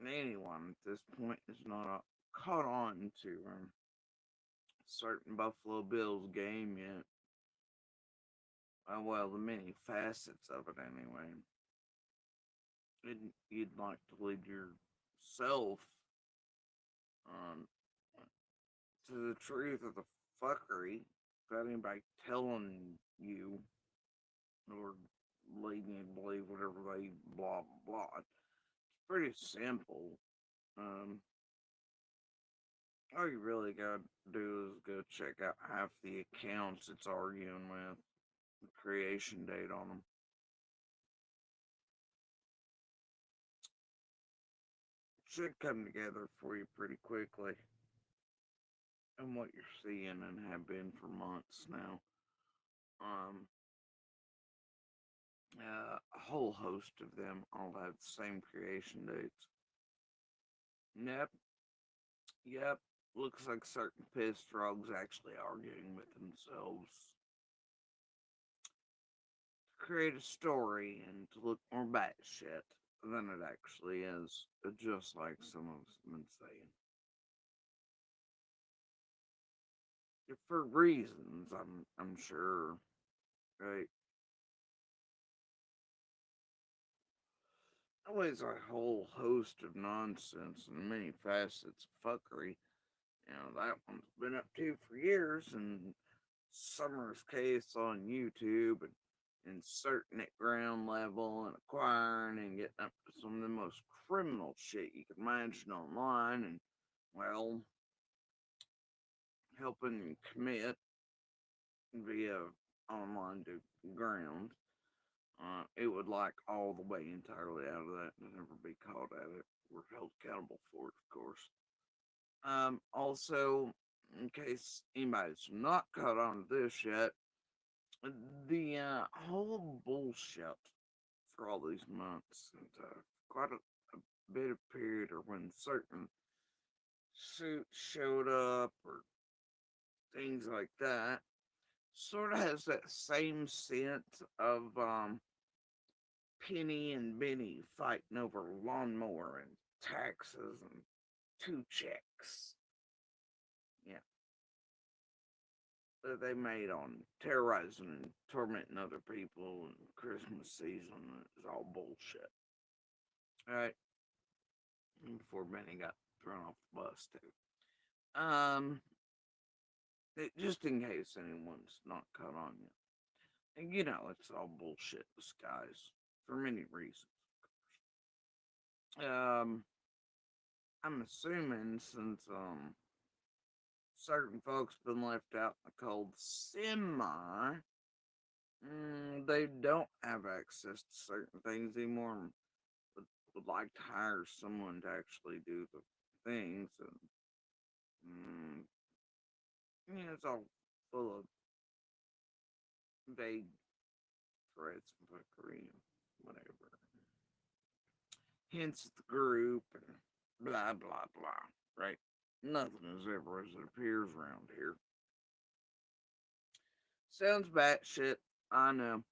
anyone at this point is not caught on to certain Buffalo Bills game yet. Well, the many facets of it anyway. You'd like to lead yourself um, to the truth of the fuckery without anybody telling you or leading you to believe whatever they blah blah blah. It's pretty simple. Um, all you really gotta do is go check out half the accounts it's arguing with, the creation date on them. Should come together for you pretty quickly. And what you're seeing and have been for months now. Um, a whole host of them all have the same creation dates. Yep, yep. Looks like certain pissed frogs actually arguing with themselves to create a story and to look more batshit than it actually is, just like some of us have been saying. For reasons, I'm sure, right? Always a whole host of nonsense and many facets of fuckery. That one's been up to for years, and Summer's case on YouTube, and inserting at ground level and acquiring and getting up to some of the most criminal shit you can imagine online, and well, helping commit via online to ground. It would like all the way entirely out of that and never be caught at it. We're held accountable for it, of course. Also, in case anybody's not caught on to this yet, the whole bullshit for all these months and quite a bit of period or when certain suits showed up or things like that sort of has that same sense of Penny and Benny fighting over lawnmower and taxes and two checks. Yeah, that they made on terrorizing and tormenting other people and Christmas season is all bullshit. All right, before Benny got thrown off the bus too. Just in case anyone's not caught on yet, and it's all bullshit disguise for many reasons. Um, I'm assuming since certain folks been left out in the cold semi, they don't have access to certain things anymore. And would like to hire someone to actually do the things, and mm, it's all full of vague threats and fuckery and whatever. Hence the group and blah blah blah. Right? Nothing is ever as it appears around here. Sounds batshit. I know.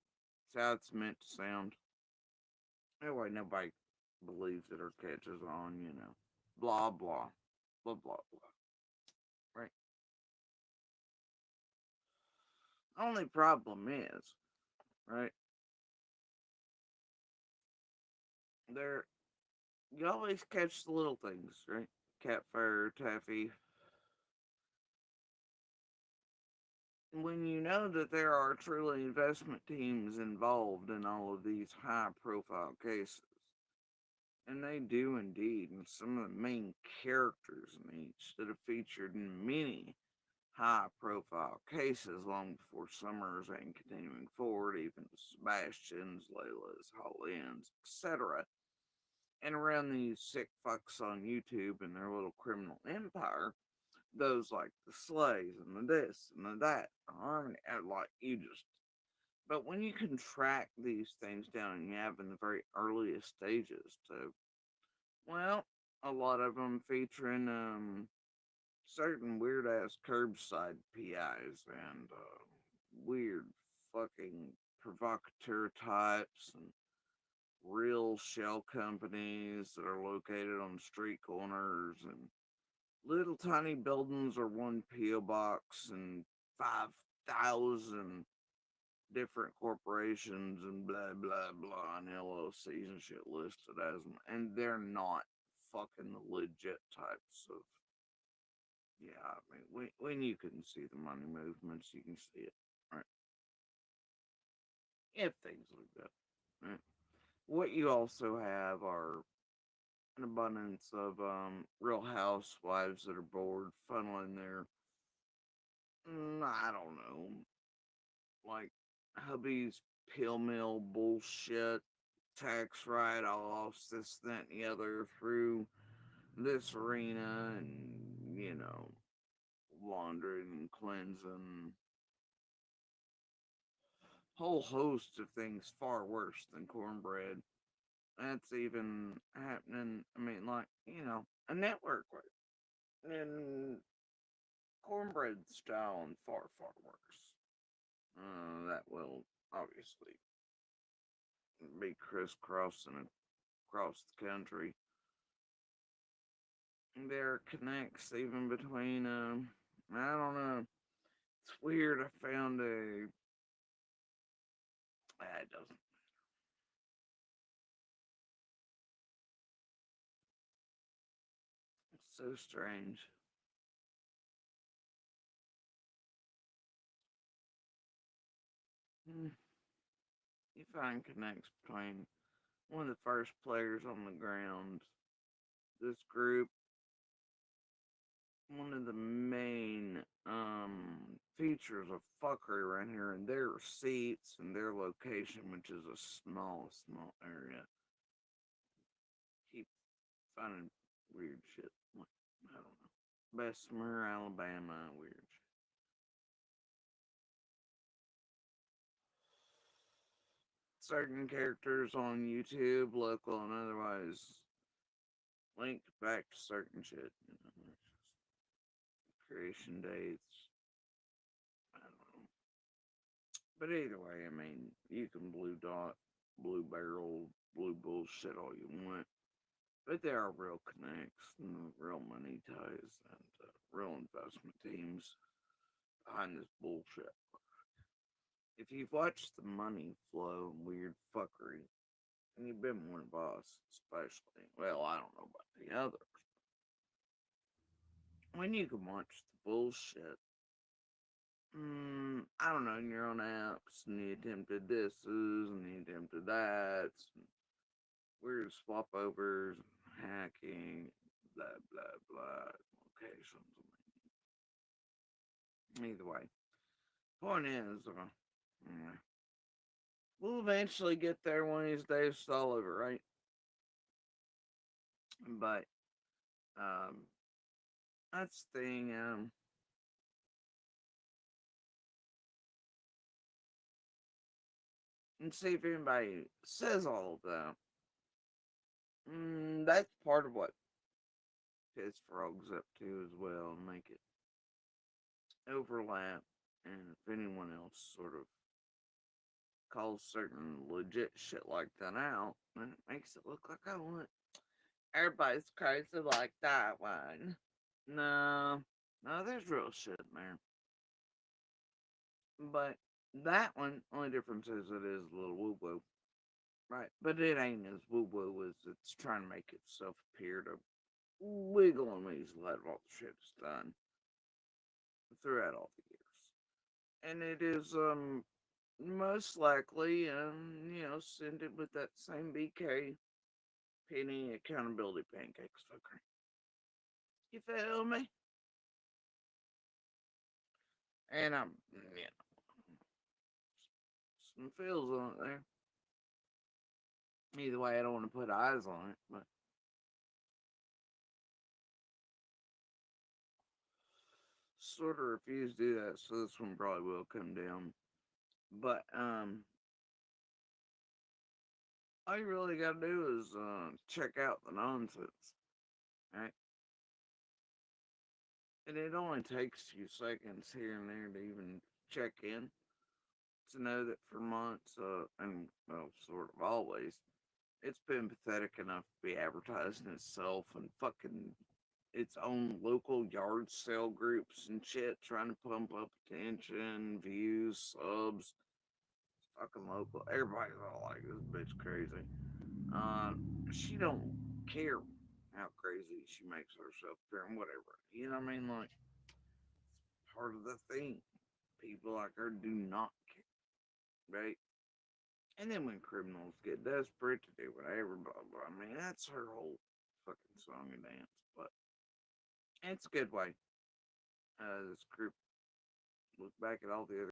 It's how it's meant to sound. Anyway, nobody believes it or catches on. Blah blah. Blah blah blah. Right? Only problem is, right? There you always catch the little things, right? Cat fur, taffy. When you know that there are truly investment teams involved in all of these high profile cases, and they do indeed, and some of the main characters in each that have featured in many high profile cases long before Summers and continuing forward, even Sebastian's, Layla's, Holland's, etc. And around these sick fucks on YouTube and their little criminal empire, those like the Slays and the this and the that, the Harmony, and like you just. But when you can track these things down and you have in the very earliest stages to, well, a lot of them featuring certain weird ass curbside PIs and weird fucking provocateur types and real shell companies that are located on street corners and little tiny buildings or one P.O. box and 5,000 different corporations and blah blah blah and LLCs and shit listed as them, and they're not fucking legit types of. Yeah, I mean, when you can see the money movements, you can see it, right? If things like that, right? What you also have are an abundance of real housewives that are bored, funneling their, I don't know, like hubby's pill mill bullshit, tax write offs, this, that, and the other through this arena, and laundering and cleansing, whole host of things far worse than cornbread. That's even happening. I mean, like, a network and cornbread style and far, far worse. That will obviously be crisscrossing across the country. There connects even between, I don't know. It's weird. I found it doesn't. It's so strange. Hmm. You find connects between one of the first players on the ground, this group, one of the main features of fuckery around here, and their receipts and their location, which is a small area. Keep finding weird shit. Like, I don't know. Bessemer, Alabama, weird shit. Certain characters on YouTube, local and otherwise, linked back to certain shit. Creation dates. I don't know. But either way, I mean, you can blue dot, blue barrel, blue bullshit all you want. But there are real connects and real money ties and real investment teams behind this bullshit. If you've watched the money flow and weird fuckery, and you've been one of us, especially, well, I don't know about the others, when you can watch the bullshit, I don't know, in your own apps, and the attempted thises, and the attempted that's, and weird swap overs, hacking, blah, blah, blah, locations. Either way, point is, we'll eventually get there one of these days. It's all over, right? But um, that's the thing. And see if anybody says all of that. That's part of what Piss Frogs up to as well. Make it overlap, and if anyone else sort of calls certain legit shit like that out, then it makes it look like I want everybody's crazy like that one. No, no, there's real shit in there. But that one, only difference is it is a little woo woo. Right. But it ain't as woo woo as it's trying to make itself appear to wiggle and weasel out of all the shit it's done throughout all the years. And it is most likely send it with that same BK penny accountability pancakes fucker. You feel me? And I'm some feels on it there. Either way, I don't want to put eyes on it, but sort of refuse to do that, so this one probably will come down. But all you really gotta do is check out the nonsense, right? And it only takes a few seconds here and there to even check in to know that for months, and well, sort of always, It's been pathetic enough to be advertising itself and fucking its own local yard sale groups and shit, trying to pump up attention, views, subs. Fucking local. Everybody's all like, this bitch crazy. Uh, she don't care how crazy she makes herself appear and whatever. You know what I mean? Like, it's part of the thing. People like her do not care, right? And then when criminals get desperate to do whatever, blah blah. I mean, that's her whole fucking song and dance. But it's a good way. This group look back at all the other